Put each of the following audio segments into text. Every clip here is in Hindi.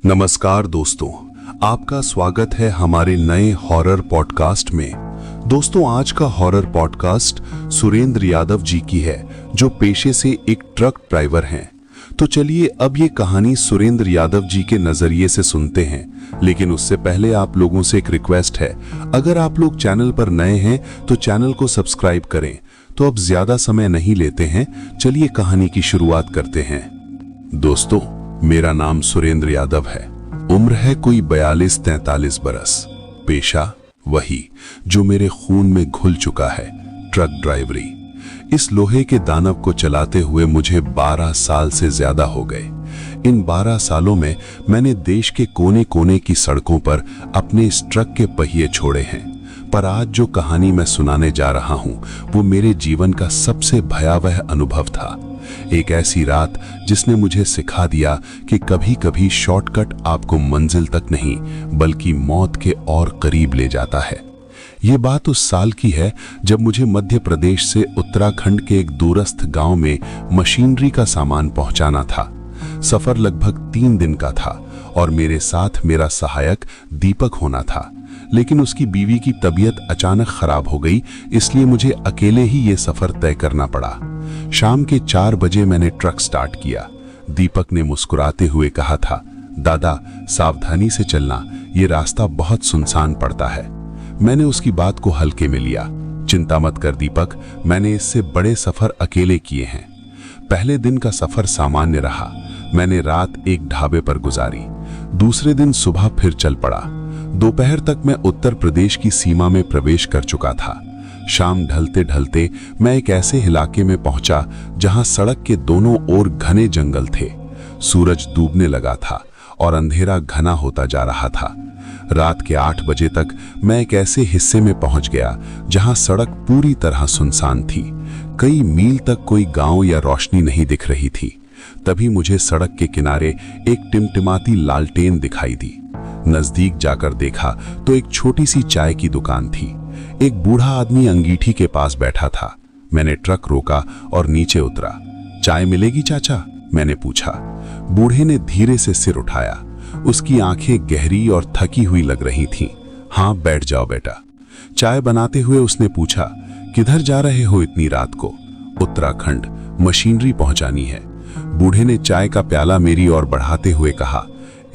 नमस्कार दोस्तों, आपका स्वागत है हमारे नए हॉरर पॉडकास्ट में। दोस्तों, आज का हॉरर पॉडकास्ट सुरेंद्र यादव जी की है, जो पेशे से एक ट्रक ड्राइवर हैं। तो चलिए अब ये कहानी सुरेंद्र यादव जी के नजरिए से सुनते हैं। लेकिन उससे पहले आप लोगों से एक रिक्वेस्ट है, अगर आप लोग चैनल पर नए हैं तो चैनल को सब्सक्राइब करें। तो अब ज्यादा समय नहीं लेते हैं, चलिए कहानी की शुरुआत करते हैं। दोस्तों, मेरा नाम सुरेंद्र यादव है। उम्र है कोई 42-43 बरस। पेशा वही जो मेरे खून में घुल चुका है, ट्रक ड्राइवरी। इस लोहे के दानव को चलाते हुए मुझे 12 साल से ज्यादा हो गए। इन 12 सालों में मैंने देश के कोने कोने की सड़कों पर अपने इस ट्रक के पहिए छोड़े हैं। पर आज जो कहानी मैं सुनाने जा रहा हूं, वो मेरे जीवन का सबसे भयावह अनुभव था। एक ऐसी रात जिसने मुझे सिखा दिया कि कभी कभी शॉर्टकट आपको मंजिल तक नहीं बल्कि मौत के और करीब ले जाता है। ये बात उस साल की है जब मुझे मध्य प्रदेश से उत्तराखंड के एक दूरस्थ गांव में मशीनरी का सामान पहुंचाना था। सफर लगभग 3 दिन का था और मेरे साथ मेरा सहायक दीपक होना था। लेकिन उसकी बीवी की तबीयत अचानक खराब हो गई, इसलिए मुझे अकेले ही ये सफर तय करना पड़ा। शाम के 4 बजे मैंने ट्रक स्टार्ट किया। दीपक ने मुस्कुराते हुए कहा था, दादा सावधानी से चलना, ये रास्ता बहुत सुनसान पड़ता है। मैंने उसकी बात को हल्के में लिया। चिंता मत कर दीपक, मैंने इससे बड़े सफर अकेले किए हैं। पहले दिन का सफर सामान्य रहा। मैंने रात एक ढाबे पर गुजारी। दूसरे दिन सुबह फिर चल पड़ा। दोपहर तक मैं उत्तर प्रदेश की सीमा में प्रवेश कर चुका था। शाम ढलते ढलते मैं एक ऐसे इलाके में पहुंचा जहां सड़क के दोनों ओर घने जंगल थे। सूरज डूबने लगा था और अंधेरा घना होता जा रहा था। रात के 8 बजे तक मैं एक ऐसे हिस्से में पहुंच गया जहां सड़क पूरी तरह सुनसान थी। कई मील तक कोई गांव या रोशनी नहीं दिख रही थी। तभी मुझे सड़क के किनारे एक टिमटिमाती लालटेन दिखाई दी। नजदीक जाकर देखा तो एक छोटी सी चाय की दुकान थी। एक बूढ़ा आदमी अंगीठी के पास बैठा था। मैंने ट्रक रोका और नीचे उतरा। चाय मिलेगी चाचा? मैंने पूछा। बूढ़े ने धीरे से सिर उठाया। उसकी आंखें गहरी और थकी हुई लग रही थीं। हाँ, बैठ जाओ बेटा। चाय बनाते हुए उसने पूछा, किधर जा रहे हो इतनी रात को? उत्तराखंड, मशीनरी पहुंचानी है। बूढ़े ने चाय का प्याला मेरी ओर बढ़ाते हुए कहा,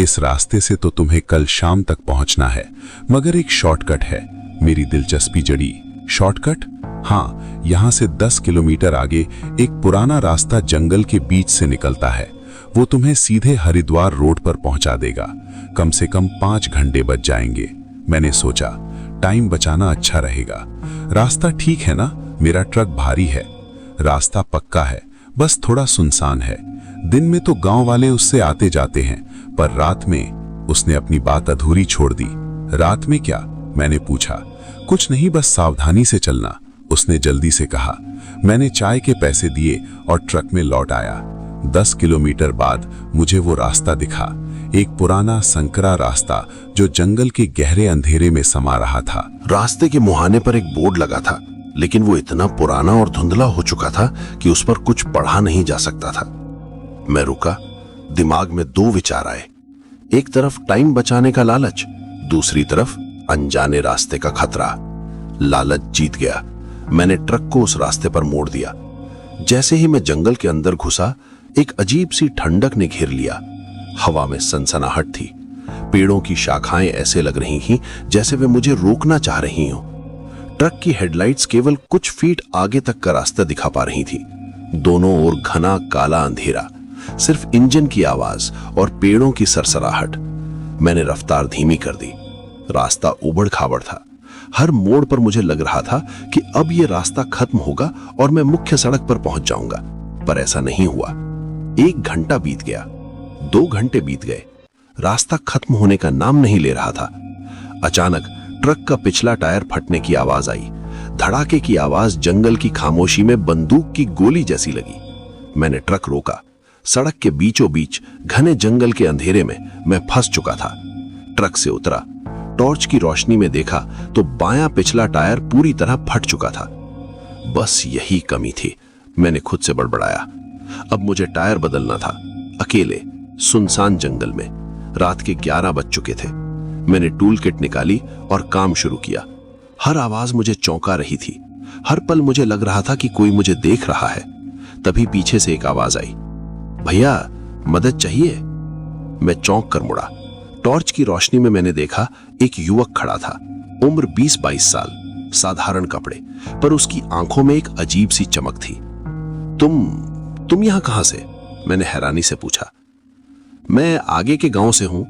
इस रास्ते से तो तुम्हें कल शाम तक पहुंचना है, मगर एक शॉर्टकट है। मेरी दिलचस्पी जड़ी। शॉर्टकट? हाँ, यहां से 10 किलोमीटर आगे एक पुराना रास्ता जंगल के बीच से निकलता है। वो तुम्हें सीधे हरिद्वार रोड पर पहुंचा देगा। कम से कम 5 घंटे बच जाएंगे। मैंने सोचा, टाइम बचाना अच्छा रहेगा। रास्ता ठीक है ना? मेरा ट्रक भारी है। रास्ता पक्का है, बस थोड़ा सुनसान है। दिन में तो गांव वाले उससे आते जाते हैं, पर रात में उसने अपनी बात अधूरी छोड़ दी। रात में क्या? मैंने पूछा। कुछ नहीं, बस सावधानी से चलना, उसने जल्दी से कहा। मैंने चाय के पैसे दिए और ट्रक में लौट आया। 10 किलोमीटर बाद मुझे वो रास्ता दिखा, एक पुराना संकरा रास्ता जो जंगल के गहरे अंधेरे में समा रहा था। रास्ते के मुहाने पर एक बोर्ड लगा था, लेकिन वो इतना पुराना और धुंधला हो चुका था कि उस पर कुछ पढ़ा नहीं जा सकता था। मैं रुका। दिमाग में 2 विचार आए। एक तरफ टाइम बचाने का लालच, दूसरी तरफ अनजाने रास्ते का खतरा। लालच जीत गया। मैंने ट्रक को उस रास्ते पर मोड़ दिया। जैसे ही मैं जंगल के अंदर घुसा, एक अजीब सी ठंडक ने घेर लिया। हवा में सनसनाहट थी। पेड़ों की शाखाएं ऐसे लग रही थीं जैसे वे मुझे रोकना चाह रही हों। ट्रक की हेडलाइट्स केवल कुछ फीट आगे तक का रास्ता दिखा पा रही थी। दोनों ओर घना काला अंधेरा, सिर्फ इंजन की आवाज और पेड़ों की सरसराहट। मैंने रफ्तार धीमी कर दी। रास्ता उबड़ खाबड़ था। हर मोड़ पर मुझे लग रहा था कि अब यह रास्ता खत्म होगा और मैं मुख्य सड़क पर पहुंच जाऊंगा, पर ऐसा नहीं हुआ। 1 घंटा बीत गया, 2 घंटे बीत गए। रास्ता खत्म होने का नाम नहीं ले रहा था। अचानक ट्रक का पिछला टायर फटने की आवाज आई। धड़ाके की आवाज जंगल की खामोशी में बंदूक की गोली जैसी लगी। मैंने ट्रक रोका। सड़क के बीचों बीच घने जंगल के अंधेरे में मैं फंस चुका था। ट्रक से उतरा। टॉर्च की रोशनी में देखा तो बायां पिछला टायर पूरी तरह फट चुका था। बस यही कमी थी, मैंने खुद से बड़बड़ाया। अब मुझे टायर बदलना था, अकेले सुनसान जंगल में। रात के 11 बज चुके थे। मैंने टूल किट निकाली और काम शुरू किया। हर आवाज मुझे चौंका रही थी। हर पल मुझे लग रहा था कि कोई मुझे देख रहा है। तभी पीछे से एक आवाज आई, भैया मदद चाहिए। मैं चौंक कर मुड़ा। टॉर्च की रोशनी में मैंने देखा एक युवक खड़ा था, उम्र 20-22 साल, साधारण कपड़े, पर उसकी आंखों में एक अजीब सी चमक थी। तुम यहां कहां से? मैंने हैरानी से पूछा। मैं आगे के गांव से हूं,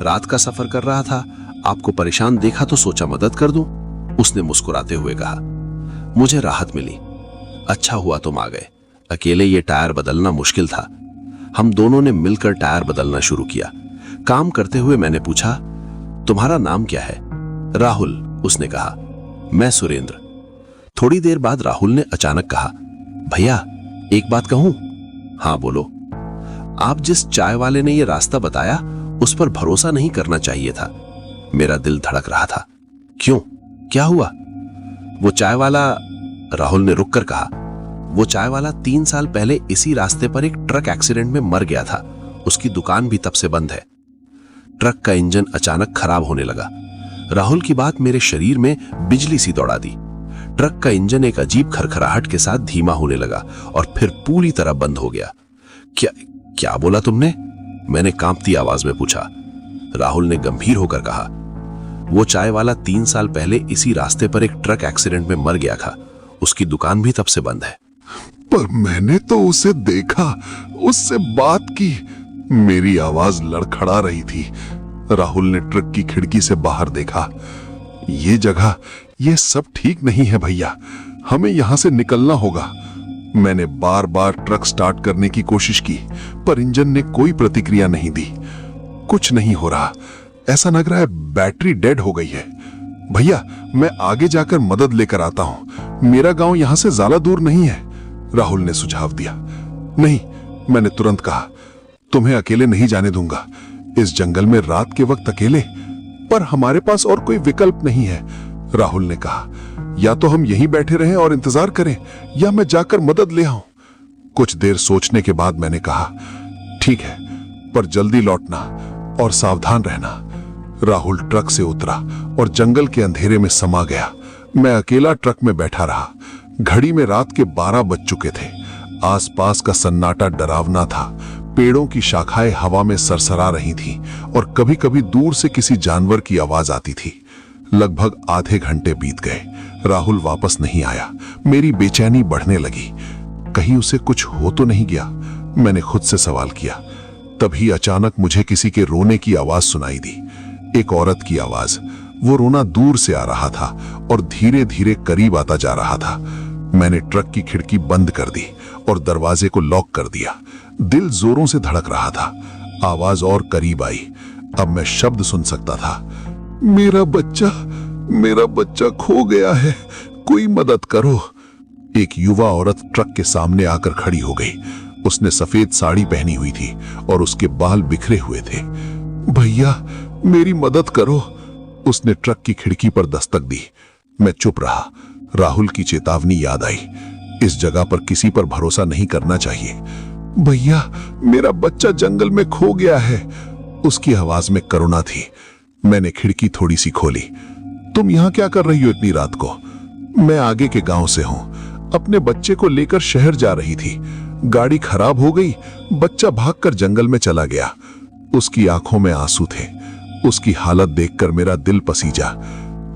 रात का सफर कर रहा था, आपको परेशान देखा तो सोचा मदद कर दूं, उसने मुस्कुराते हुए कहा। मुझे राहत मिली। अच्छा हुआ तुम आ गए, अकेले ये टायर बदलना मुश्किल था। हम दोनों ने मिलकर टायर बदलना शुरू किया। काम करते हुए मैंने पूछा, तुम्हारा नाम क्या है? राहुल, उसने कहा। मैं सुरेंद्र। थोड़ी देर बाद राहुल ने अचानक कहा, भैया एक बात कहूं? हाँ बोलो। आप जिस चाय वाले ने ये रास्ता बताया उस पर भरोसा नहीं करना चाहिए था। मेरा दिल धड़क रहा था। क्यों, क्या हुआ? वो चाय वाला, राहुल ने रुककर कहा, वो चाय वाला 3 साल पहले इसी रास्ते पर एक ट्रक एक्सीडेंट में मर गया था। उसकी दुकान भी तब से बंद है। ट्रक का इंजन अचानक खराब होने लगा। राहुल की बात मेरे शरीर में बिजली सी दौड़ा दी। ट्रक का इंजन एक अजीब खरखराहट के साथ धीमा होने लगा और फिर पूरी तरह बंद हो गया। क्या बोला तुमने? मैंने कांपती आवाज में पूछा। राहुल ने गंभीर होकर कहा, वो चाय वाला 3 साल पहले इसी रास्ते पर एक ट्रक एक्सीडेंट में मर गया था। उसकी दुकान भी तब से बंद है। पर मैंने तो उसे देखा, उससे बात की। मेरी आवाज लड़खड़ा रही थी। राहुल ने ट्रक की खिड़की से बाहर देखा। ये जगह, ये सब ठीक नहीं है भैया, हमें यहां से निकलना होगा। मैंने बार बार ट्रक स्टार्ट करने की कोशिश की, पर इंजन ने कोई प्रतिक्रिया नहीं दी। कुछ नहीं हो रहा, ऐसा लग रहा है बैटरी डेड हो गई है। भैया मैं आगे जाकर मदद लेकर आता हूं, मेरा गांव यहां से ज्यादा दूर नहीं है, राहुल ने सुझाव दिया। नहीं, मैंने तुरंत कहा, तुम्हें अकेले नहीं जाने दूंगा। इस जंगल में रात के वक्त अकेले? पर हमारे पास और कोई विकल्प नहीं है, राहुल ने कहा। या तो हम यहीं बैठे रहें और इंतजार करें, या मैं जाकर मदद ले आऊं। कुछ देर सोचने के बाद मैंने कहा, ठीक है, पर जल्दी लौटना और सावधान रहना। राहुल ट्रक से उतरा और जंगल के अंधेरे में समा गया। मैं अकेला ट्रक में बैठा रहा। घड़ी में रात के 12 बज चुके थे। आसपास का सन्नाटा डरावना था। पेड़ों की शाखाएं हवा में सरसरा रही थीं और कभी-कभी दूर से किसी जानवर की आवाज आती थी। लगभग आधे घंटे बीत गए। राहुल वापस नहीं आया। मेरी बेचैनी बढ़ने लगी। कहीं उसे कुछ हो तो नहीं गया? मैंने खुद से सवाल किया। तभी अचानक मुझे किसी के रोने की आवाज सुनाई दी। एक औरत की आवाज। वो रोना दूर से आ रहा था और धीरे धीरे करीब आता जा रहा था। मैंने ट्रक की खिड़की बंद कर दी और दरवाजे को लॉक कर दिया। दिल जोरों से धड़क रहा था। आवाज और करीब आई। अब मैं शब्द सुन सकता था। मेरा बच्चा खो गया है, कोई मदद करो। एक युवा औरत ट्रक के सामने आकर खड़ी हो गई। उसने सफेद साड़ी पहनी हुई थी और उसके बाल बिखरे हुए थे। भैया मेरी मदद करो, उसने ट्रक की खिड़की पर दस्तक दी। मैं चुप रहा। राहुल की चेतावनी याद आई। इस जगह पर किसी पर भरोसा नहीं करना चाहिए। भैया मेरा बच्चा जंगल में खो गया है, उसकी आवाज में करुणा थी। मैंने खिड़की थोड़ी सी खोली। तुम यहां क्या कर रही हो इतनी रात को? मैं आगे के गांव से हूं, अपने बच्चे को लेकर शहर जा रही थी। गाड़ी खराब हो गई, बच्चा भागकर जंगल में चला गया। उसकी आंखों में आंसू थे। उसकी हालत देखकर मेरा दिल पसीजा।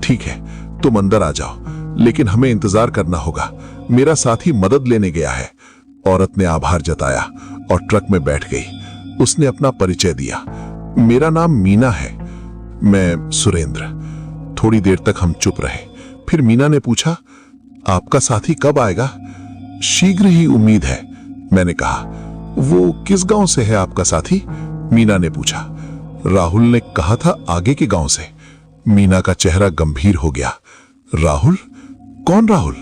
ठीक है, तुम अंदर आ जाओ, लेकिन हमें इंतजार करना होगा। मेरा साथी मदद लेने गया है। औरत ने आभार जताया और ट्रक में बैठ गई। उसने अपना परिचय दिया। मेरा नाम मीना है। मैं सुरेंद्र। थोड़ी देर तक हम चुप रहे। फिर मीना ने पूछा, आपका साथी कब आएगा? शीघ्र ही उम्मीद है, मैंने कहा। वो किस गांव से है आपका साथी? मीना ने पूछा। राहुल ने कहा था आगे के गांव से। मीना का चेहरा गंभीर हो गया। राहुल? कौन राहुल?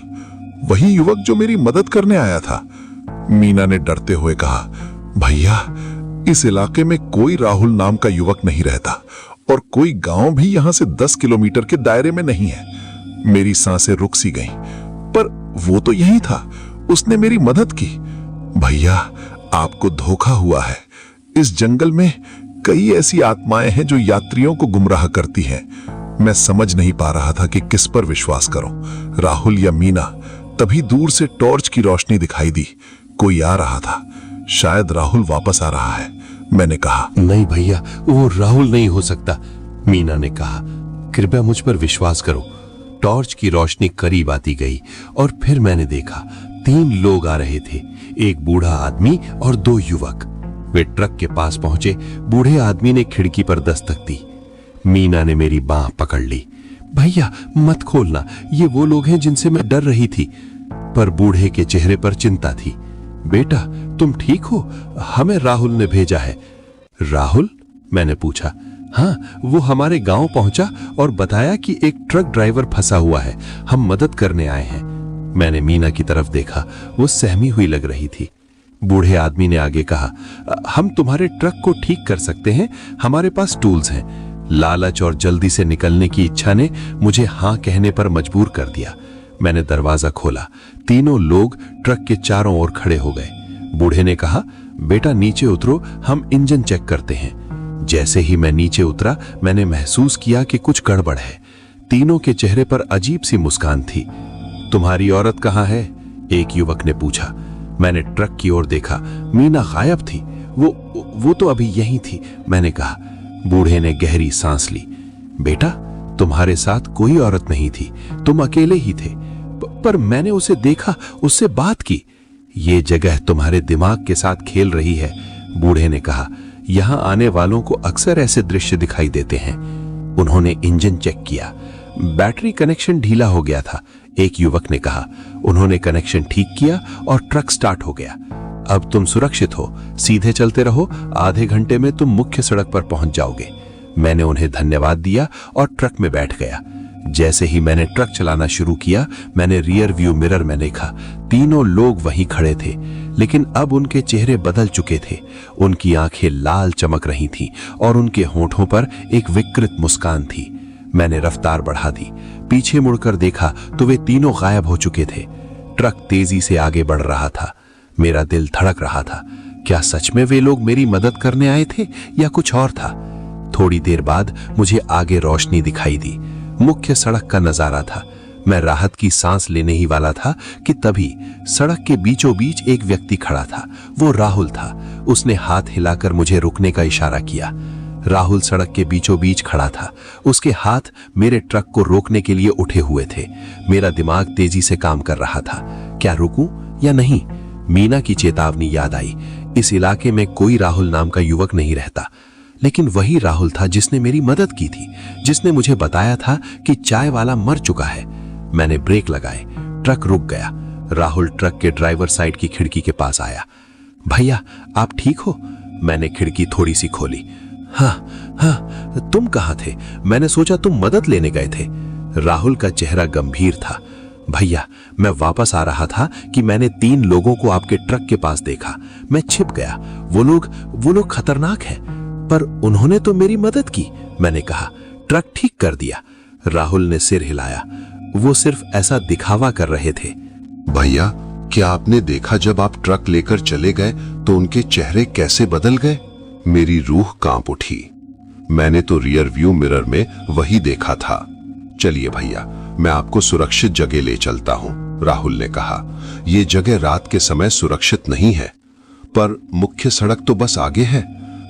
वही युवक जो मेरी मदद करने आया था। मीना ने डरते हुए कहा, भैया इस इलाके में कोई राहुल नाम का युवक नहीं रहता और कोई गांव भी यहां से 10 किलोमीटर के दायरे में नहीं है। मेरी सांसें रुक सी गईं। पर वो तो यही था, उसने मेरी मदद की। भैया आपको धोखा हुआ है। इस जंगल में कई ऐसी आत्माएं हैं जो यात्रियों को गुमराह करती हैं। मैं समझ नहीं पा रहा था कि किस पर विश्वास करूं, राहुल या मीना। तभी दूर से टॉर्च की रोशनी दिखाई दी। कोई आ रहा था। शायद राहुल वापस आ रहा है, मैंने कहा। नहीं भैया, वो राहुल नहीं हो सकता, मीना ने कहा। कृपया मुझ पर विश्वास करो। टॉर्च की रोशनी करीब आती गई और फिर मैंने देखा 3 लोग आ रहे थे, एक बूढ़ा आदमी और 2 युवक। वे ट्रक के पास पहुंचे। बूढ़े आदमी ने खिड़की पर दस्तक दी। मीना ने मेरी बांह पकड़ ली। भैया मत खोलना, ये वो लोग हैं जिनसे मैं डर रही थी। पर बूढ़े के चेहरे पर चिंता थी। बेटा तुम ठीक हो? हमें राहुल ने भेजा है। राहुल? मैंने पूछा। हाँ, वो हमारे गांव पहुंचा और बताया कि एक ट्रक ड्राइवर फंसा हुआ है, हम मदद करने आए हैं। मैंने मीना की तरफ देखा, वो सहमी हुई लग रही थी। बूढ़े आदमी ने आगे कहा, हम तुम्हारे ट्रक को ठीक कर सकते हैं, हमारे पास टूल्स हैं। लालच और जल्दी से निकलने की इच्छा ने मुझे हां कहने पर मजबूर कर दिया। मैंने दरवाजा खोला। तीनों लोग ट्रक के चारों ओर खड़े हो गए। बूढ़े ने कहा, बेटा नीचे उतरो, हम इंजन चेक करते हैं। जैसे ही मैं नीचे उतरा, मैंने महसूस किया कि कुछ गड़बड़ है। तीनों के चेहरे पर अजीब सी मुस्कान थी। तुम्हारी औरत कहाँ है? एक युवक ने पूछा। मैंने ट्रक की ओर देखा। मीना गायब थी। वो तो अभी यहीं थी, मैंने कहा। बूढ़े ने गहरी सांस ली। बेटा तुम्हारे साथ कोई औरत नहीं थी, तुम अकेले ही थे। पर मैंने उसे देखा, उससे बात की। ये जगह तुम्हारे दिमाग के साथ खेल रही है, बूढ़े ने कहा। यहां आने वालों को अक्सर ऐसे दृश्य दिखाई देते हैं। उन्होंने इंजन चेक किया। बैटरी कनेक्शन ढीला हो गया था, एक युवक ने कहा। उन्होंने कनेक्शन ठीक किया और ट्रक स्टार्ट हो गया। अब तुम सुरक्षित हो, सीधे चलते रहो, आधे घंटे में तुम मुख्य सड़क पर पहुंच जाओगे। मैंने उन्हें धन्यवाद दिया और ट्रक में बैठ गया। जैसे ही मैंने ट्रक चलाना शुरू किया, मैंने रियर व्यू मिरर में देखा। तीनों लोग वहीं खड़े थे, लेकिन अब उनके चेहरे बदल चुके थे। उनकी आंखें लाल चमक रही थीं और उनके होंठों पर एक विकृत मुस्कान थी। मैंने रफ्तार बढ़ा दी। पीछे मुड़कर देखा तो वे तीनों गायब हो चुके थे। ट्रक तेजी से आगे बढ़ रहा था। मेरा दिल धड़क रहा था। क्या सच में वे लोग मेरी मदद करने आए थे या कुछ और था? थोड़ी देर बाद मुझे आगे रोशनी दिखाई दी। मुख्य सड़क का नजारा था। मैं राहत की सांस लेने ही वाला था कि तभी सड़क के बीचों बीच एक व्यक्ति खड़ा था। वो राहुल था। उसने हाथ हिलाकर मुझे रुकने का इशारा किया। राहुल सड़क के बीचों बीच खड़ा था। उसके हाथ मेरे ट्रक को रोकने के लिए उठे हुए थे। मेरा दिमाग तेजी से काम कर रहा था। क्या रुकूं या नहीं? मीना की चेतावनी याद आई। इस इलाके में कोई राहुल नाम का युवक नहीं रहता, लेकिन वही राहुल था जिसने मेरी मदद की थी, जिसने मुझे बताया था कि चाय वाला मर चुका है। मैंने ब्रेक लगाए। ट्रक रुक गया। राहुल ट्रक के ड्राइवर साइड की खिड़की के पास आया। भैया आप ठीक हो? मैंने खिड़की थोड़ी सी खोली। हाँ, तुम कहाँ थे? मैंने सोचा तुम मदद लेने गए थे। राहुल का चेहरा गंभीर था। भैया मैं वापस आ रहा था कि मैंने 3 लोगों को आपके ट्रक के पास देखा। मैं छिप गया। वो लोग खतरनाक हैं, पर उन्होंने तो मेरी मदद की, मैंने कहा। ट्रक ठीक कर दिया। राहुल ने सिर हिलाया। वो सिर्फ ऐसा दिखावा कर रहे थे। भैया क्या आपने देखा जब आप ट्रक लेकर चले गए तो उनके चेहरे कैसे बदल गए? मेरी रूह कांप उठी। मैंने तो रियर व्यू मिरर में वही देखा था। चलिए भैया मैं आपको सुरक्षित जगह ले चलता हूं, राहुल ने कहा। यह जगह रात के समय सुरक्षित नहीं है, पर मुख्य सड़क तो बस आगे है,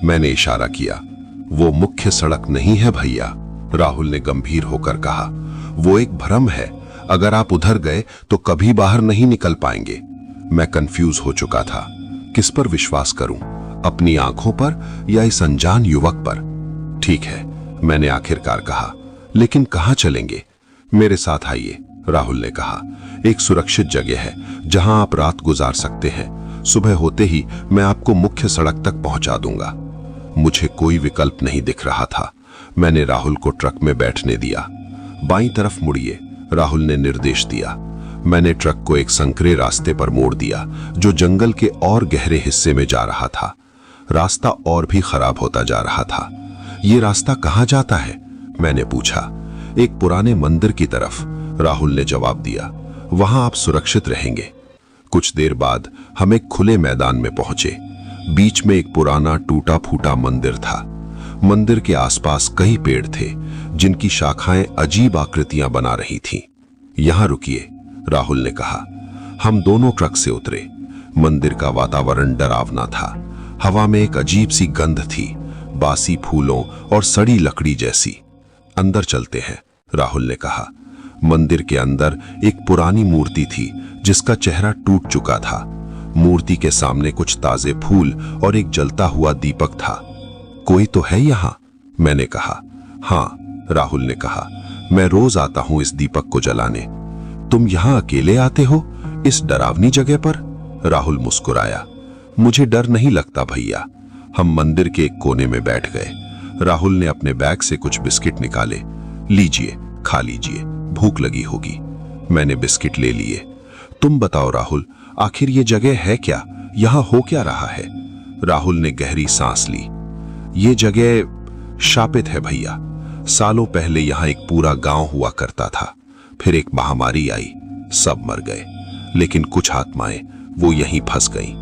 मैंने इशारा किया। वो मुख्य सड़क नहीं है भैया, राहुल ने गंभीर होकर कहा। वो एक भ्रम है। अगर आप उधर गए तो कभी बाहर नहीं निकल पाएंगे। मैं कंफ्यूज हो चुका था। किस पर विश्वास करूं, अपनी आंखों पर या इस अनजान युवक पर? ठीक है, मैंने आखिरकार कहा, लेकिन कहां चलेंगे? मेरे साथ आइए, राहुल ने कहा। एक सुरक्षित जगह है जहां आप रात गुजार सकते हैं। सुबह होते ही मैं आपको मुख्य सड़क तक पहुंचा दूंगा। मुझे कोई विकल्प नहीं दिख रहा था। मैंने राहुल को ट्रक में बैठने दिया। बाईं तरफ मुड़िए, राहुल ने निर्देश दिया। मैंने ट्रक को एक संकरे रास्ते पर मोड़ दिया जो जंगल के और गहरे हिस्से में जा रहा था। रास्ता और भी खराब होता जा रहा था। ये रास्ता कहां जाता है? मैंने पूछा। एक पुराने मंदिर की तरफ, राहुल ने जवाब दिया। वहां आप सुरक्षित रहेंगे। कुछ देर बाद हम एक खुले मैदान में पहुंचे। बीच में एक पुराना टूटा फूटा मंदिर था। मंदिर के आसपास कई पेड़ थे जिनकी शाखाएं अजीब आकृतियां बना रही थीं। यहां रुकिए, राहुल ने कहा। हम दोनों ट्रक से उतरे। मंदिर का वातावरण डरावना था। हवा में एक अजीब सी गंध थी, बासी फूलों और सड़ी लकड़ी जैसी। अंदर चलते हैं, राहुल ने कहा। मंदिर के अंदर एक पुरानी मूर्ति थी जिसका चेहरा टूट चुका था। मूर्ति के सामने कुछ ताजे फूल और एक जलता हुआ दीपक था। कोई तो है यहाँ, मैंने कहा। हाँ, राहुल ने कहा, मैं रोज आता हूं इस दीपक को जलाने। तुम यहाँ अकेले आते हो इस डरावनी जगह पर? राहुल मुस्कुराया। मुझे डर नहीं लगता भैया। हम मंदिर के एक कोने में बैठ गए। राहुल ने अपने बैग से कुछ बिस्किट निकाले। लीजिए, खा लीजिए, भूख लगी होगी। मैंने बिस्किट ले लिए। तुम बताओ राहुल, आखिर ये जगह है क्या? यहां हो क्या रहा है? राहुल ने गहरी सांस ली। ये जगह शापित है भैया। सालों पहले यहां एक पूरा गांव हुआ करता था। फिर एक महामारी आई, सब मर गए, लेकिन कुछ आत्माएं वो यहीं फंस गईं।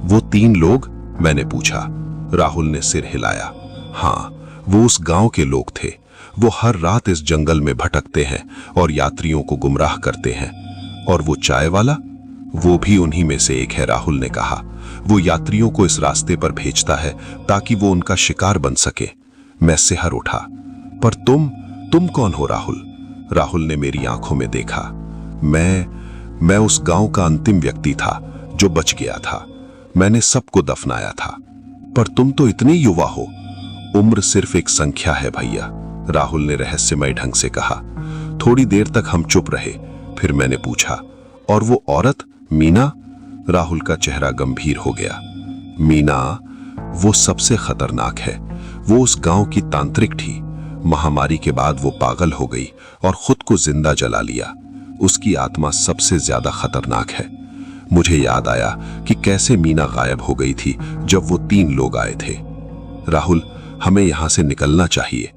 वो 3 लोग? मैंने पूछा। राहुल ने सिर हिलाया। हाँ, वो उस गांव के लोग थे। वो हर रात इस जंगल में भटकते हैं और यात्रियों को गुमराह करते हैं। और वो चाय वाला? वो भी उन्हीं में से एक है, राहुल ने कहा। वो यात्रियों को इस रास्ते पर भेजता है ताकि वो उनका शिकार बन सके। मैं सिहर उठा। पर तुम कौन हो राहुल? राहुल ने मेरी आंखों में देखा। मैं उस गांव का अंतिम व्यक्ति था जो बच गया था। मैंने सबको दफनाया था। पर तुम तो इतने युवा हो। उम्र सिर्फ एक संख्या है भैया, राहुल ने रहस्यमय ढंग से कहा। थोड़ी देर तक हम चुप रहे। फिर मैंने पूछा, और वो औरत मीना? राहुल का चेहरा गंभीर हो गया। मीना? वो सबसे खतरनाक है। वो उस गांव की तांत्रिक थी। महामारी के बाद वो पागल हो गई और खुद को जिंदा जला लिया। उसकी आत्मा सबसे ज्यादा खतरनाक है। मुझे याद आया कि कैसे मीना गायब हो गई थी जब वो 3 लोग आए थे। राहुल, हमें यहां से निकलना चाहिए।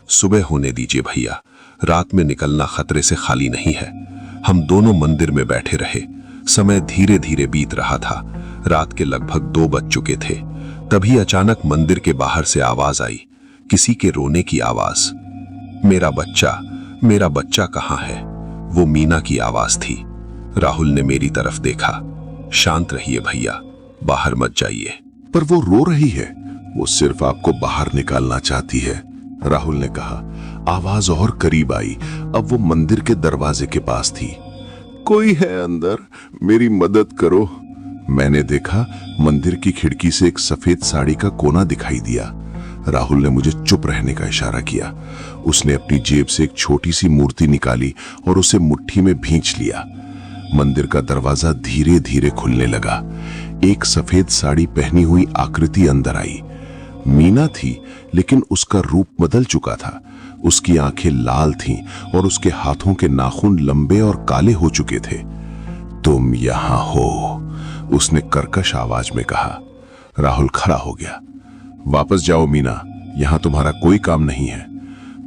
सुबह होने दीजिए भैया। रात में निकलना खतरे से खाली नहीं है। हम दोनों मंदिर में बैठे रहे। समय धीरे धीरे बीत रहा था। रात के लगभग 2 बज चुके थे। तभी अचानक मंदिर के बाहर से आवाज आई, किसी के रोने की आवाज। मेरा बच्चा कहाँ है? वो मीना की आवाज थी। राहुल ने मेरी तरफ देखा। शांत रहिए भैया, बाहर मत जाइए। पर वो रो रही है। वो सिर्फ आपको बाहर निकालना चाहती है, राहुल ने कहा। आवाज और करीब आई। अब वो मंदिर के दरवाजे के पास थी। कोई है अंदर? मेरी मदद करो। मैंने देखा, मंदिर की खिड़की से एक सफेद साड़ी का कोना दिखाई दिया। राहुल ने मुझे चुप रहने का इशारा किया। उसने अपनी जेब से एक छोटी सी मूर्ति निकाली और उसे मुट्ठी में भींच लिया। मंदिर का दरवाजा धीरे धीरे खुलने लगा। एक सफेद साड़ी पहनी हुई आकृति अंदर आई। मीना थी, लेकिन उसका रूप बदल चुका था। उसकी आंखें लाल थीं और उसके हाथों के नाखून लंबे और काले हो चुके थे। तुम यहां हो, उसने कर्कश आवाज में कहा। राहुल खड़ा हो गया। वापस जाओ मीना, यहां तुम्हारा कोई काम नहीं है।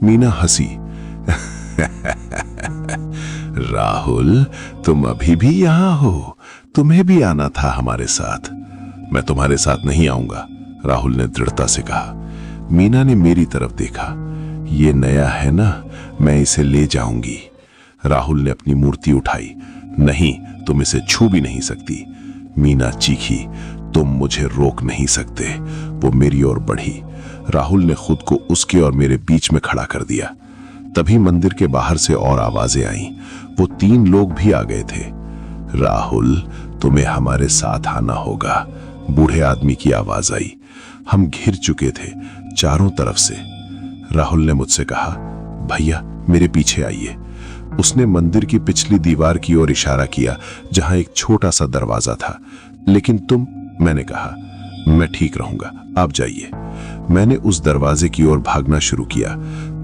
मीना हंसी। राहुल, तुम अभी भी यहां हो। तुम्हें भी आना था हमारे साथ। मैं तुम्हारे साथ नहीं आऊंगा, राहुल ने दृढ़ता से कहा। मीना ने मेरी तरफ देखा। ये नया है ना, मैं इसे ले जाऊंगी। राहुल ने अपनी मूर्ति उठाई। नहीं, तुम इसे छू भी नहीं सकती। मीना चीखी। तुम मुझे रोक नहीं सकते। वो मेरी ओर बढ़ी। राहुल ने खुद को उसके और मेरे बीच में खड़ा कर दिया। तभी मंदिर के बाहर से और आवाजें आईं। वो 3 लोग भी आ गए थे। राहुल, तुम्हें हमारे साथ आना होगा, बूढ़े आदमी की आवाज आई। हम घिर चुके थे चारों तरफ से। राहुल ने मुझसे कहा, भैया मेरे पीछे आइए। उसने मंदिर की पिछली दीवार की ओर इशारा किया जहां एक छोटा सा दरवाजा था। लेकिन तुम? मैंने कहा। मैं ठीक रहूंगा, आप जाइए। मैंने उस दरवाजे की ओर भागना शुरू किया।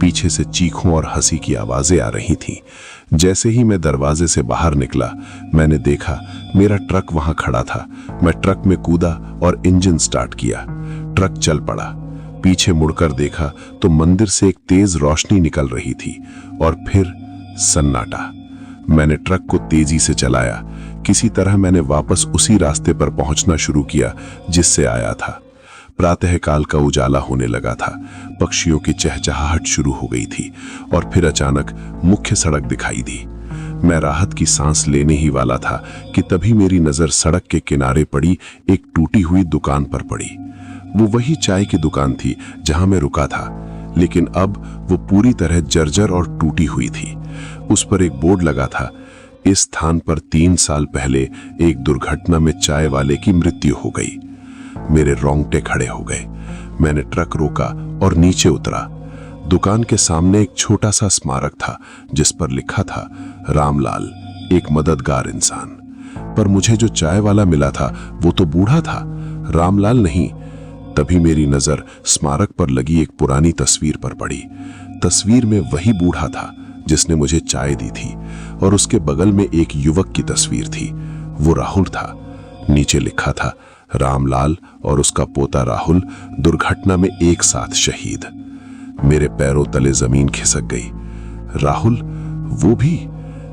पीछे से चीखों और हंसी की आवाजें आ रही थीं। जैसे ही मैं दरवाजे से बाहर निकला, मैंने देखा मेरा ट्रक वहां खड़ा था। मैं ट्रक में कूदा और इंजन स्टार्ट किया। ट्रक चल पड़ा। पीछे मुड़कर देखा तो मंदिर से एक तेज रोशनी निकल रही थी और फिर सन्नाटा। मैंने ट्रक को तेजी से चलाया। किसी तरह मैंने वापस उसी रास्ते पर पहुंचना शुरू किया जिससे आया था। प्रातःकाल का उजाला होने लगा था, पक्षियों की चहचहाहट शुरू हो गई थी और फिर अचानक मुख्य सड़क दिखाई दी। मैं राहत की सांस लेने ही वाला था कि तभी मेरी नजर सड़क के किनारे पड़ी एक टूटी हुई दुकान पर पड़ी। वो वही चाय की दुकान थी जहां मैं रुका था, लेकिन अब वो पूरी तरह जर्जर और टूटी हुई थी। उस पर एक बोर्ड लगा था, इस स्थान पर 3 साल पहले एक दुर्घटना में चाय वाले की मृत्यु हो गई। मेरे रोंगटे खड़े हो गए। मैंने ट्रक रोका और नीचे उतरा। दुकान के सामने एक छोटा सा स्मारक था जिस पर लिखा था रामलाल, एक मददगार इंसान। पर मुझे जो चाय वाला मिला था वो तो बूढ़ा था, रामलाल नहीं। तभी मेरी नजर स्मारक पर लगी एक पुरानी तस्वीर पर पड़ी। तस्वीर में वही बूढ़ा था जिसने मुझे चाय दी थी और उसके बगल में एक युवक की तस्वीर थी। वो राहुल था। नीचे लिखा था रामलाल और उसका पोता राहुल दुर्घटना में एक साथ शहीद। मेरे पैरों तले जमीन खिसक गई। राहुल, वो भी?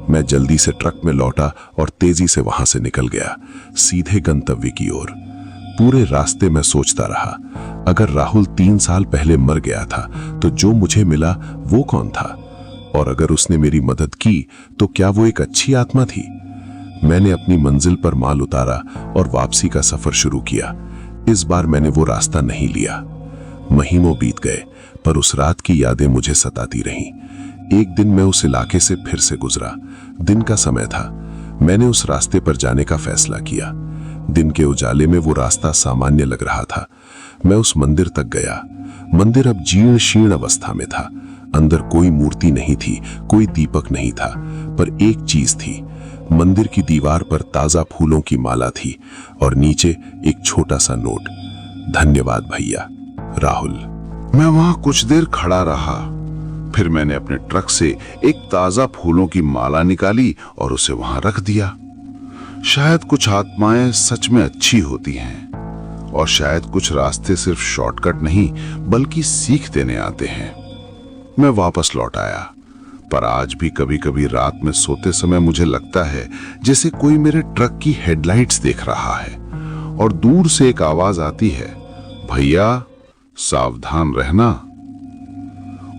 मैं जल्दी से ट्रक में लौटा और तेजी से वहां से निकल गया, सीधे गंतव्य की ओर। पूरे रास्ते में सोचता रहा, अगर राहुल 3 साल पहले मर गया था तो जो मुझे मिला वो कौन था? और अगर उसने मेरी मदद की तो क्या वो एक अच्छी आत्मा थी? मैंने अपनी मंजिल पर माल उतारा और वापसी का सफर शुरू किया। इस बार मैंने वो रास्ता नहीं लिया। महीनों बीत गए, पर उस रात की यादें मुझे सताती रहीं। एक दिन मैं उस इलाके से फिर से गुजरा। दिन का समय था। मैंने उस रास्ते पर जाने का फैसला किया। दिन के उजाले में वो रास्ता सामान्य लग रहा था। मैं उस मंदिर तक गया। मंदिर अब जीर्ण शीर्ण अवस्था में था। अंदर कोई मूर्ति नहीं थी, कोई दीपक नहीं था, पर एक चीज थी। मंदिर की दीवार पर ताजा फूलों की माला थी और नीचे एक छोटा सा नोट, धन्यवाद भैया, राहुल। मैं वहां कुछ देर खड़ा रहा। फिर मैंने अपने ट्रक से एक ताजा फूलों की माला निकाली और उसे वहां रख दिया। शायद कुछ आत्माएं सच में अच्छी होती हैं और शायद कुछ रास्ते सिर्फ शॉर्टकट नहीं बल्कि सीख देने आते हैं। मैं वापस लौट आया, पर आज भी कभी कभी रात में सोते समय मुझे लगता है जैसे कोई मेरे ट्रक की हेडलाइट्स देख रहा है और दूर से एक आवाज आती है, भैया सावधान रहना।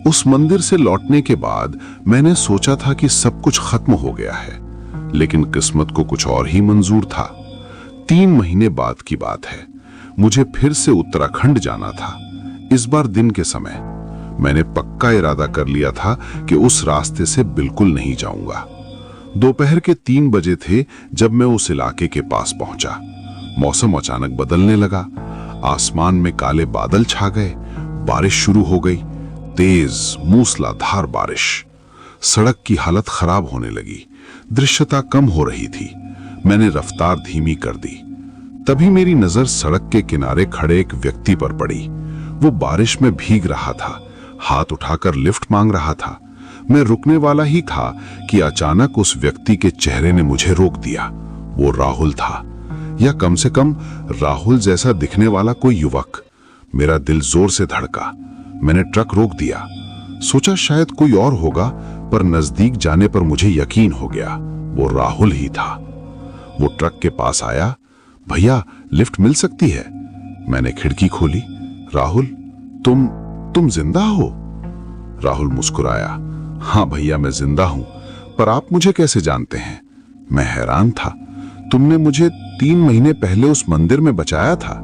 उस मंदिर से लौटने के बाद मैंने सोचा था कि सब कुछ खत्म हो गया है, लेकिन किस्मत को कुछ और ही मंजूर था। 3 महीने बाद की बात है। मुझे फिर से उत्तराखंड जाना था। इस बार दिन के समय। मैंने पक्का इरादा कर लिया था कि उस रास्ते से बिल्कुल नहीं जाऊंगा। दोपहर के 3 बजे थे जब मैं उस इलाके के पास पहुंचा। मौसम अचानक बदलने लगा। आसमान में काले बादल छा गए। बारिश शुरू हो गई, तेज मूसलाधार बारिश। सड़क की हालत खराब होने लगी। दृश्यता कम हो रही थी। मैंने रफ्तार धीमी कर दी। तभी मेरी नजर सड़क के किनारे खड़े एक व्यक्ति पर पड़ी। वो बारिश में भीग रहा था, हाथ उठाकर लिफ्ट मांग रहा था। मैं रुकने वाला ही था कि अचानक उस व्यक्ति के चेहरे ने मुझे रोक दिया। वो राहुल था, या कम से कम राहुल जैसा दिखने वाला कोई युवक। मेरा दिल जोर से धड़का। मैंने ट्रक रोक दिया। सोचा शायद कोई और होगा, पर नजदीक जाने पर मुझे यकीन हो गया वो राहुल ही था। वो ट्रक के पास आया। भैया लिफ्ट मिल सकती है? मैंने खिड़की खोली। राहुल, तुम जिंदा हो? राहुल मुस्कुराया। हाँ भैया मैं जिंदा हूं, पर आप मुझे कैसे जानते हैं? मैं हैरान था। तुमने मुझे 3 महीने पहले उस मंदिर में बचाया था।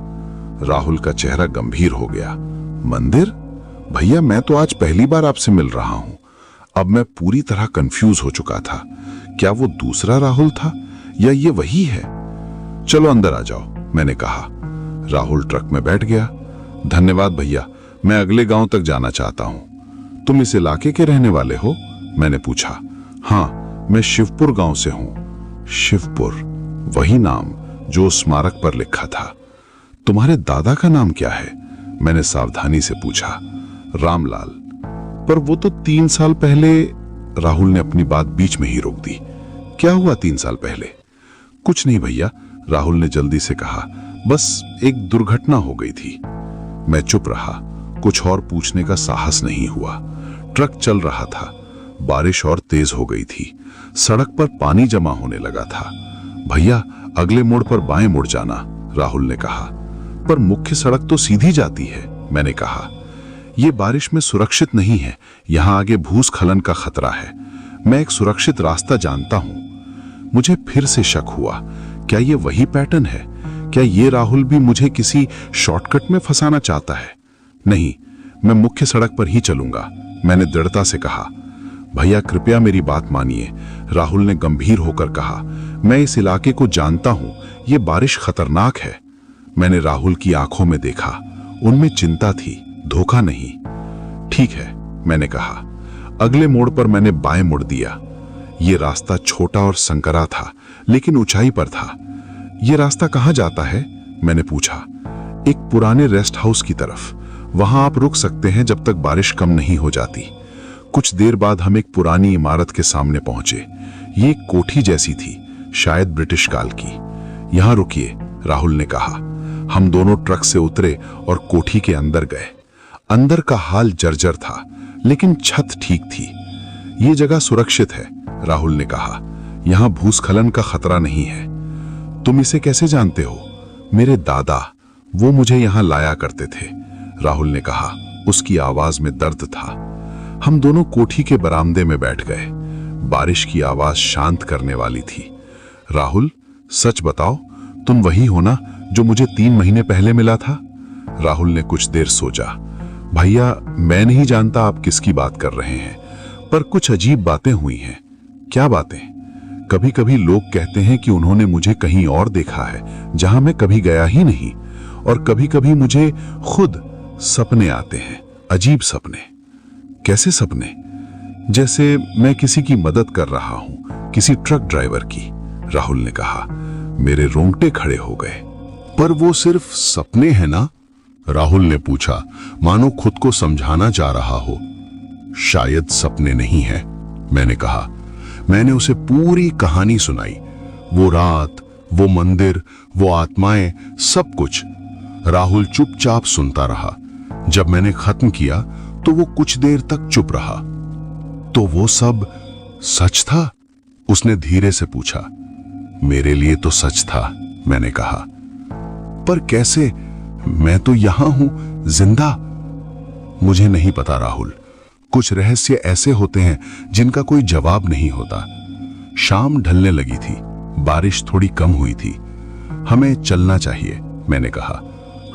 राहुल का चेहरा गंभीर हो गया। मंदिर? भैया मैं तो आज पहली बार आपसे मिल रहा हूं। अब मैं पूरी तरह कंफ्यूज हो चुका था। क्या वो दूसरा राहुल था या ये वही है? चलो अंदर आ जाओ, मैंने कहा। राहुल ट्रक में बैठ गया। धन्यवाद भैया, मैं अगले गांव तक जाना चाहता हूं। तुम इस इलाके के रहने वाले हो? मैंने पूछा। हाँ, मैं शिवपुर गांव से हूं। शिवपुर, वही नाम जो स्मारक पर लिखा था। तुम्हारे दादा का नाम क्या है? मैंने सावधानी से पूछा। रामलाल। पर वो तो 3 साल पहले। राहुल ने अपनी बात बीच में ही रोक दी। क्या हुआ 3 साल पहले? कुछ नहीं भैया, राहुल ने जल्दी से कहा। बस एक दुर्घटना हो गई थी। मैं चुप रहा। कुछ और पूछने का साहस नहीं हुआ। ट्रक चल रहा था। बारिश और तेज हो गई थी। सड़क पर पानी जमा होने लगा था। भैया अगले मोड़ पर बाएं मुड़ जाना, राहुल ने कहा। पर मुख्य सड़क तो सीधी जाती है, मैंने कहा। यह बारिश में सुरक्षित नहीं है, यहां आगे भूस्खलन का खतरा है। मैं एक सुरक्षित रास्ता जानता हूं। मुझे फिर से शक हुआ, क्या यह वही पैटर्न है? क्या ये राहुल भी मुझे किसी शॉर्टकट में फंसाना चाहता है? नहीं, मैं मुख्य सड़क पर ही चलूंगा, मैंने दृढ़ता से कहा। भैया कृपया मेरी बात मानिए, राहुल ने गंभीर होकर कहा। मैं इस इलाके को जानता हूं, यह बारिश खतरनाक है। मैंने राहुल की आंखों में देखा, उनमें चिंता थी, धोखा नहीं। ठीक है, मैंने कहा। अगले मोड़ पर मैंने बाएं मुड़ दिया। यह रास्ता छोटा और संकरा था, लेकिन ऊंचाई पर था। यह रास्ता कहां जाता है? मैंने पूछा। एक पुराने रेस्ट हाउस की तरफ। वहां आप रुक सकते हैं जब तक बारिश कम नहीं हो जाती। कुछ देर बाद हम एक पुरानी इमारत के सामने पहुंचे। ये एक कोठी जैसी थी, शायद ब्रिटिश काल की। यहां रुकिए, राहुल ने कहा। हम दोनों ट्रक से उतरे और कोठी के अंदर गए। अंदर का हाल जर्जर था, लेकिन छत ठीक थी। ये जगह सुरक्षित है, राहुल ने कहा। यहां भूस्खलन का खतरा नहीं है। तुम इसे कैसे जानते हो? मेरे दादा, वो मुझे यहां लाया करते थे, राहुल ने कहा। उसकी आवाज में दर्द था। हम दोनों कोठी के बरामदे में बैठ गए। बारिश की आवाज शांत करने वाली थी। राहुल, सच बताओ, तुम वही हो ना जो मुझे 3 महीने पहले मिला था? राहुल ने कुछ देर सोचा। भैया, मैं नहीं जानता आप किसकी बात कर रहे हैं, पर कुछ अजीब बातें हुई हैं। क्या बातें? कभी कभी लोग कहते हैं कि उन्होंने मुझे कहीं और देखा है, जहां मैं कभी गया ही नहीं। और कभी कभी मुझे खुद सपने आते हैं, अजीब सपने। कैसे सपने? जैसे मैं किसी की मदद कर रहा हूं, किसी ट्रक ड्राइवर की, राहुल ने कहा। मेरे रोंगटे खड़े हो गए। पर वो सिर्फ सपने हैं ना? राहुल ने पूछा, मानो खुद को समझाना चाह रहा हो। शायद सपने नहीं है, मैंने कहा। मैंने उसे पूरी कहानी सुनाई। वो रात, वो मंदिर, वो आत्माएं, सब कुछ। राहुल चुपचाप सुनता रहा। जब मैंने खत्म किया तो वो कुछ देर तक चुप रहा। तो वो सब सच था? उसने धीरे से पूछा। मेरे लिए तो सच था, मैंने कहा। पर कैसे? मैं तो यहां हूं, जिंदा। मुझे नहीं पता राहुल। कुछ रहस्य ऐसे होते हैं जिनका कोई जवाब नहीं होता। शाम ढलने लगी थी, बारिश थोड़ी कम हुई थी। हमें चलना चाहिए, मैंने कहा।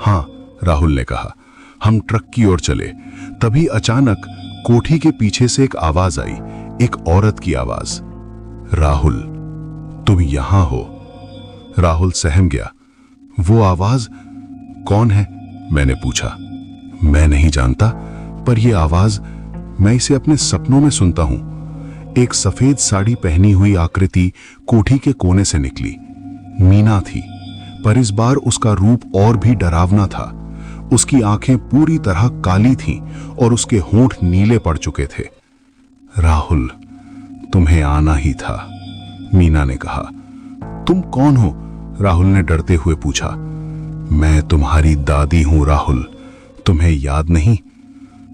हाँ, राहुल ने कहा। हम ट्रक की ओर चले। तभी अचानक कोठी के पीछे से एक आवाज आई, एक औरत की आवाज। राहुल, तुम यहां हो। राहुल सहम गया। वो आवाज कौन है? मैंने पूछा। मैं नहीं जानता, पर यह आवाज, मैं इसे अपने सपनों में सुनता हूं। एक सफेद साड़ी पहनी हुई आकृति कोठी के कोने से निकली। मीना थी, पर इस बार उसका रूप और भी डरावना था। उसकी आंखें पूरी तरह काली थीं और उसके होंठ नीले पड़ चुके थे। राहुल, तुम्हें आना ही था, मीना ने कहा। तुम कौन हो? राहुल ने डरते हुए पूछा। मैं तुम्हारी दादी हूं राहुल, तुम्हें याद नहीं?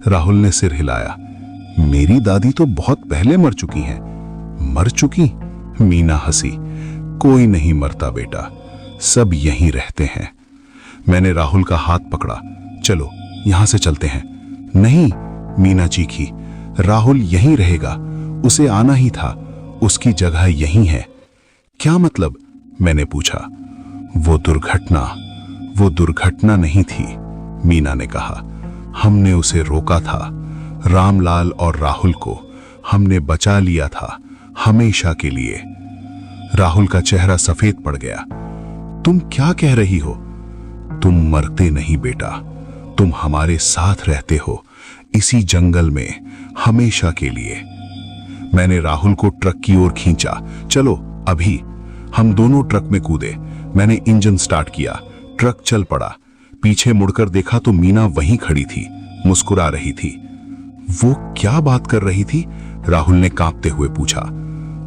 राहुल ने सिर हिलाया। मेरी दादी तो बहुत पहले मर चुकी हैं। मर चुकी? मीना हंसी। कोई नहीं मरता बेटा, सब यहीं रहते हैं। मैंने राहुल का हाथ पकड़ा। चलो यहां से चलते हैं। नहीं, मीना चीखी। राहुल यहीं रहेगा, उसे आना ही था, उसकी जगह यहीं है। क्या मतलब? मैंने पूछा। वो दुर्घटना नहीं थी, मीना ने कहा। हमने उसे रोका था, रामलाल और राहुल को हमने बचा लिया था, हमेशा के लिए। राहुल का चेहरा सफेद पड़ गया। तुम क्या कह रही हो? तुम मरते नहीं बेटा, तुम हमारे साथ रहते हो, इसी जंगल में, हमेशा के लिए। मैंने राहुल को ट्रक की ओर खींचा। चलो अभी। हम दोनों ट्रक में कूदे। मैंने इंजन स्टार्ट किया, ट्रक चल पड़ा। पीछे मुड़कर देखा तो मीना वहीं खड़ी थी, मुस्कुरा रही थी। वो क्या बात कर रही थी? राहुल ने कांपते हुए पूछा।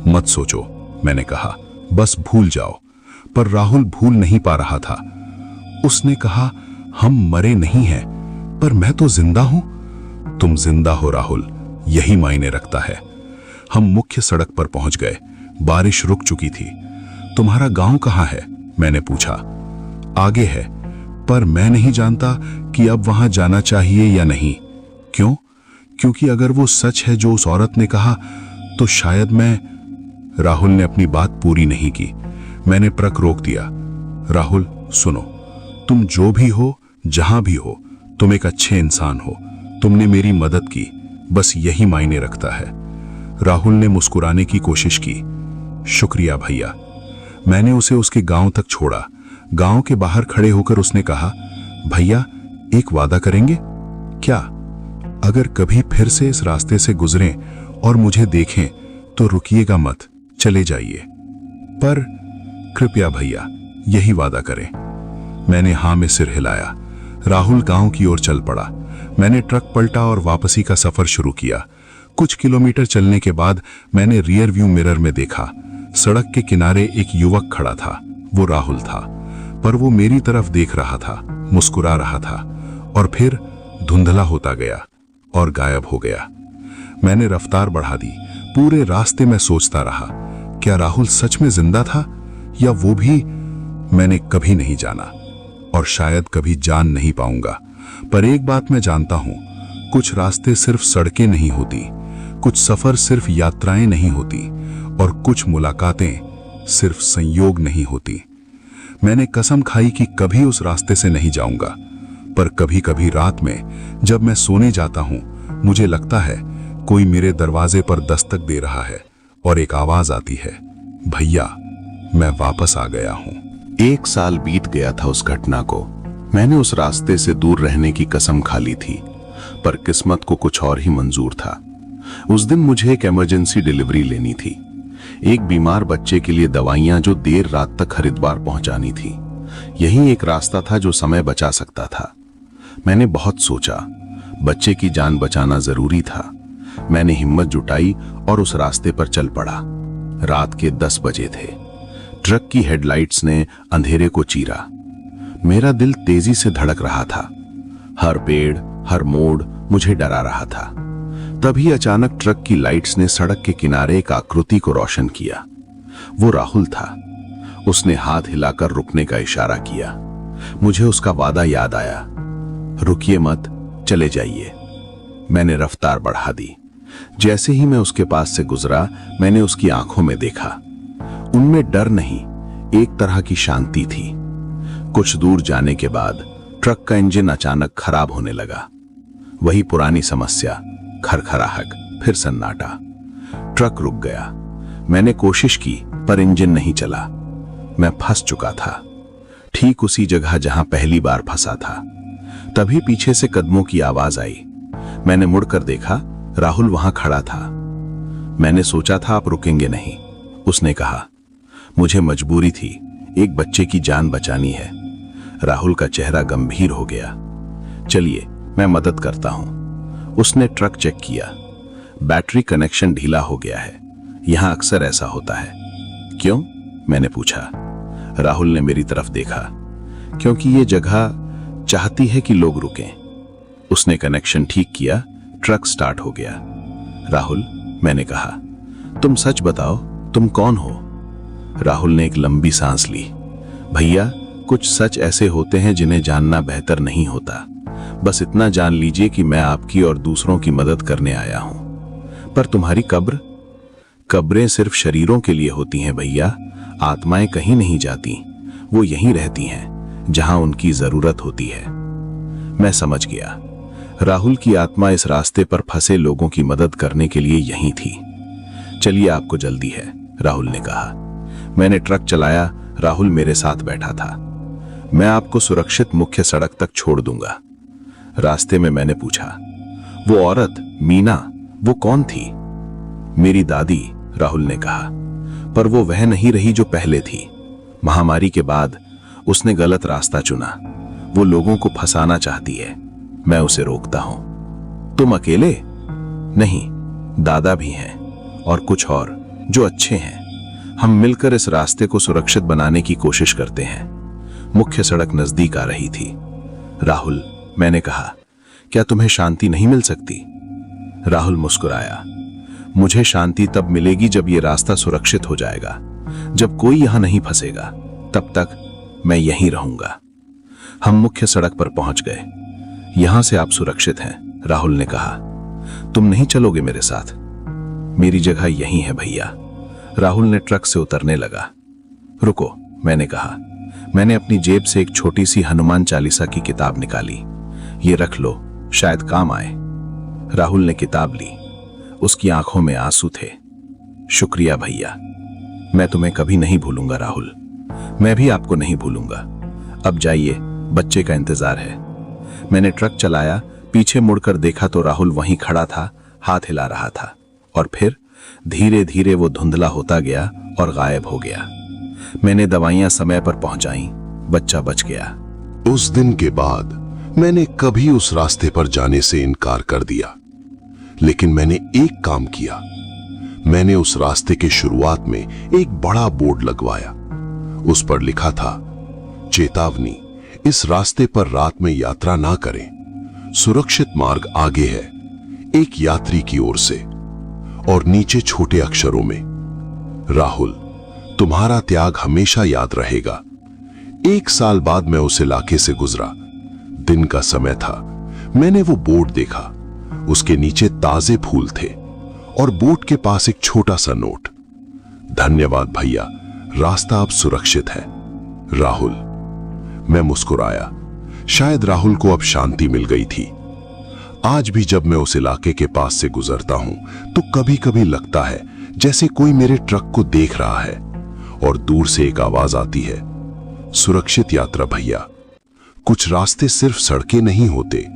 मत सोचो, मैंने कहा, बस भूल जाओ। पर राहुल भूल नहीं पा रहा था। उसने कहा, हम मरे नहीं हैं, पर मैं तो जिंदा हूं। तुम जिंदा हो राहुल, यही मायने रखता है। हम मुख्य सड़क पर पहुंच गए। बारिश रुक चुकी थी। तुम्हारा गांव कहां है? मैंने पूछा। आगे है, पर मैं नहीं जानता कि अब वहां जाना चाहिए या नहीं। क्यों? क्योंकि अगर वो सच है जो उस औरत ने कहा, तो शायद मैं। राहुल ने अपनी बात पूरी नहीं की। मैंने ट्रक रोक दिया। राहुल सुनो, तुम जो भी हो, जहां भी हो, तुम एक अच्छे इंसान हो। तुमने मेरी मदद की, बस यही मायने रखता है। राहुल ने मुस्कुराने की कोशिश की। शुक्रिया भैया। मैंने उसे उसके गांव तक छोड़ा। गांव के बाहर खड़े होकर उसने कहा, भैया एक वादा करेंगे? क्या? अगर कभी फिर से इस रास्ते से गुजरें और मुझे देखें तो रुकिएगा मत, चले जाइए। पर कृपया भैया, यही वादा करें। मैंने हां में सिर हिलाया। राहुल गांव की ओर चल पड़ा। मैंने ट्रक पलटा और वापसी का सफर शुरू किया। कुछ किलोमीटर चलने के बाद मैंने रियर व्यू मिरर में देखा। सड़क के किनारे एक युवक खड़ा था। वो राहुल था, पर वो मेरी तरफ देख रहा था, मुस्कुरा रहा था, और फिर धुंधला होता गया और गायब हो गया। मैंने रफ्तार बढ़ा दी। पूरे रास्ते में सोचता रहा, क्या राहुल सच में जिंदा था या वो भी? मैंने कभी नहीं जाना और शायद कभी जान नहीं पाऊंगा। पर एक बात मैं जानता हूं, कुछ रास्ते सिर्फ सड़कें नहीं होती, कुछ सफर सिर्फ यात्राएं नहीं होती, और कुछ मुलाकातें सिर्फ संयोग नहीं होती। मैंने कसम खाई कि कभी उस रास्ते से नहीं जाऊंगा, पर कभी कभी रात में जब मैं सोने जाता हूं, मुझे लगता है कोई मेरे दरवाजे पर दस्तक दे रहा है और एक आवाज आती है, भैया मैं वापस आ गया हूं। 1 साल बीत गया था उस घटना को। मैंने उस रास्ते से दूर रहने की कसम खा ली थी, पर किस्मत को कुछ और ही मंजूर था। उस दिन मुझे एक इमरजेंसी डिलीवरी लेनी थी। एक बीमार बच्चे के लिए दवाइयां जो देर रात तक हरिद्वार पहुंचानी थी। यही एक रास्ता था जो समय बचा सकता था। मैंने बहुत सोचा, बच्चे की जान बचाना जरूरी था। मैंने हिम्मत जुटाई और उस रास्ते पर चल पड़ा। रात के 10 बजे थे। ट्रक की हेडलाइट्स ने अंधेरे को चीरा। मेरा दिल तेजी से धड़क रहा था। हर पेड़, हर मोड़ मुझे डरा रहा था। तभी अचानक ट्रक की लाइट्स ने सड़क के किनारे एक आकृति को रोशन किया। वो राहुल था। उसने हाथ हिलाकर रुकने का इशारा किया। मुझे उसका वादा याद आया, रुकिए मत, चले जाइए। मैंने रफ्तार बढ़ा दी। जैसे ही मैं उसके पास से गुजरा, मैंने उसकी आंखों में देखा। उनमें डर नहीं, एक तरह की शांति थी। कुछ दूर जाने के बाद ट्रक का इंजन अचानक खराब होने लगा। वही पुरानी समस्या, खरखराहट, फिर सन्नाटा। ट्रक रुक गया। मैंने कोशिश की, पर इंजन नहीं चला। मैं फंस चुका था, ठीक उसी जगह जहां पहली बार फंसा था। तभी पीछे से कदमों की आवाज आई। मैंने मुड़कर देखा, राहुल वहां खड़ा था। मैंने सोचा था आप रुकेंगे नहीं। उसने कहा, मुझे मजबूरी थी, एक बच्चे की जान बचानी है। राहुल का चेहरा गंभीर हो गया। चलिए, मैं मदद करता हूं। उसने ट्रक चेक किया। बैटरी कनेक्शन ढीला हो गया है। यहां अक्सर ऐसा होता है। क्यों? मैंने पूछा। राहुल ने मेरी तरफ देखा। क्योंकि ये जगह चाहती है कि लोग रुकें। उसने कनेक्शन ठीक किया। ट्रक स्टार्ट हो गया। राहुल, मैंने कहा, तुम सच बताओ, तुम कौन हो? राहुल ने एक लंबी सांस ली। भैया, कुछ सच ऐसे होते हैं जिन्हें जानना बेहतर नहीं होता। बस इतना जान लीजिए कि मैं आपकी और दूसरों की मदद करने आया हूं। पर तुम्हारी कब्र? कब्रें सिर्फ शरीरों के लिए होती हैं भैया। आत्माएं कहीं नहीं जाती, वो यहीं रहती हैं जहां उनकी जरूरत होती है। मैं समझ गया। राहुल की आत्मा इस रास्ते पर फंसे लोगों की मदद करने के लिए यहीं थी। चलिए, आपको जल्दी है, राहुल ने कहा। मैंने ट्रक चलाया। राहुल मेरे साथ बैठा था। मैं आपको सुरक्षित मुख्य सड़क तक छोड़ दूंगा। रास्ते में मैंने पूछा, वो औरत मीना, वो कौन थी? मेरी दादी, राहुल ने कहा। पर वो वह नहीं रही जो पहले थी। महामारी के बाद उसने गलत रास्ता चुना। वो लोगों को फंसाना चाहती है। मैं उसे रोकता हूं। तुम अकेले? नहीं, दादा भी हैं और कुछ और जो अच्छे हैं। हम मिलकर इस रास्ते को सुरक्षित बनाने की कोशिश करते हैं। मुख्य सड़क नजदीक आ रही थी। राहुल, मैंने कहा, क्या तुम्हें शांति नहीं मिल सकती? राहुल मुस्कुराया। मुझे शांति तब मिलेगी जब यह रास्ता सुरक्षित हो जाएगा। जब कोई यहां नहीं फंसेगा, तब तक मैं यहीं रहूंगा। हम मुख्य सड़क पर पहुंच गए। यहां से आप सुरक्षित हैं, राहुल ने कहा। तुम नहीं चलोगे मेरे साथ? मेरी जगह यहीं है भैया। राहुल ने ट्रक से उतरने लगा। रुको, मैंने कहा। मैंने अपनी जेब से एक छोटी सी हनुमान चालीसा की किताब निकाली। ये रख लो, शायद काम आए। राहुल ने किताब ली। उसकी आंखों में आंसू थे। शुक्रिया भैया, मैं तुम्हें कभी नहीं भूलूंगा राहुल। मैं भी आपको नहीं भूलूंगा। अब जाइए, बच्चे का इंतजार है। मैंने ट्रक चलाया, पीछे मुड़कर देखा तो राहुल वहीं खड़ा था, हाथ हिला रहा था। और फिर धीरे धीरे वो धुंधला होता गया और गायब हो गया। मैंने दवाइयां समय पर पहुंचाई, बच्चा बच गया। उस दिन के बाद मैंने कभी उस रास्ते पर जाने से इनकार कर दिया, लेकिन मैंने एक काम किया। मैंने उस रास्ते के शुरुआत में एक बड़ा बोर्ड लगवाया। उस पर लिखा था, चेतावनी, इस रास्ते पर रात में यात्रा ना करें, सुरक्षित मार्ग आगे है, एक यात्री की ओर से। और नीचे छोटे अक्षरों में, राहुल, तुम्हारा त्याग हमेशा याद रहेगा। 1 साल बाद मैं उस इलाके से गुजरा। दिन का समय था। मैंने वो बोर्ड देखा। उसके नीचे ताजे फूल थे और बोर्ड के पास एक छोटा सा नोट, धन्यवाद भैया, रास्ता अब सुरक्षित है, राहुल। मैं मुस्कुराया। शायद राहुल को अब शांति मिल गई थी। आज भी जब मैं उस इलाके के पास से गुजरता हूं तो कभी कभी लगता है जैसे कोई मेरे ट्रक को देख रहा है और दूर से एक आवाज आती है, सुरक्षित यात्रा भैया। कुछ रास्ते सिर्फ सड़कें नहीं होते,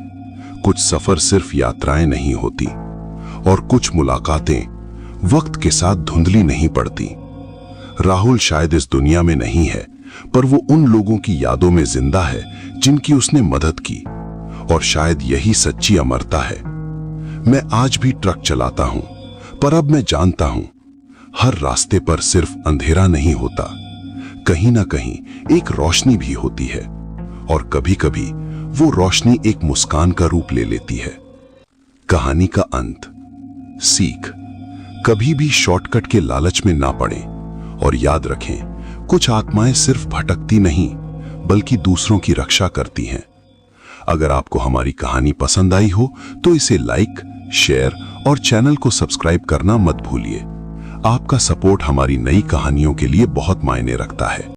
कुछ सफर सिर्फ यात्राएं नहीं होती, और कुछ मुलाकातें वक्त के साथ धुंधली नहीं पड़ती। राहुल शायद इस दुनिया में नहीं है, पर वो उन लोगों की यादों में जिंदा है जिनकी उसने मदद की, और शायद यही सच्ची अमरता है। मैं आज भी ट्रक चलाता हूं, पर अब मैं जानता हूं, हर रास्ते पर सिर्फ अंधेरा नहीं होता, कहीं ना कहीं एक रोशनी भी होती है, और कभी कभी वो रोशनी एक मुस्कान का रूप ले लेती है। कहानी का अंत। सीख, कभी भी शॉर्टकट के लालच में ना पड़े, और याद रखें, कुछ आत्माएं सिर्फ भटकती नहीं बल्कि दूसरों की रक्षा करती हैं। अगर आपको हमारी कहानी पसंद आई हो तो इसे लाइक, शेयर और चैनल को सब्सक्राइब करना मत भूलिए। आपका सपोर्ट हमारी नई कहानियों के लिए बहुत मायने रखता है।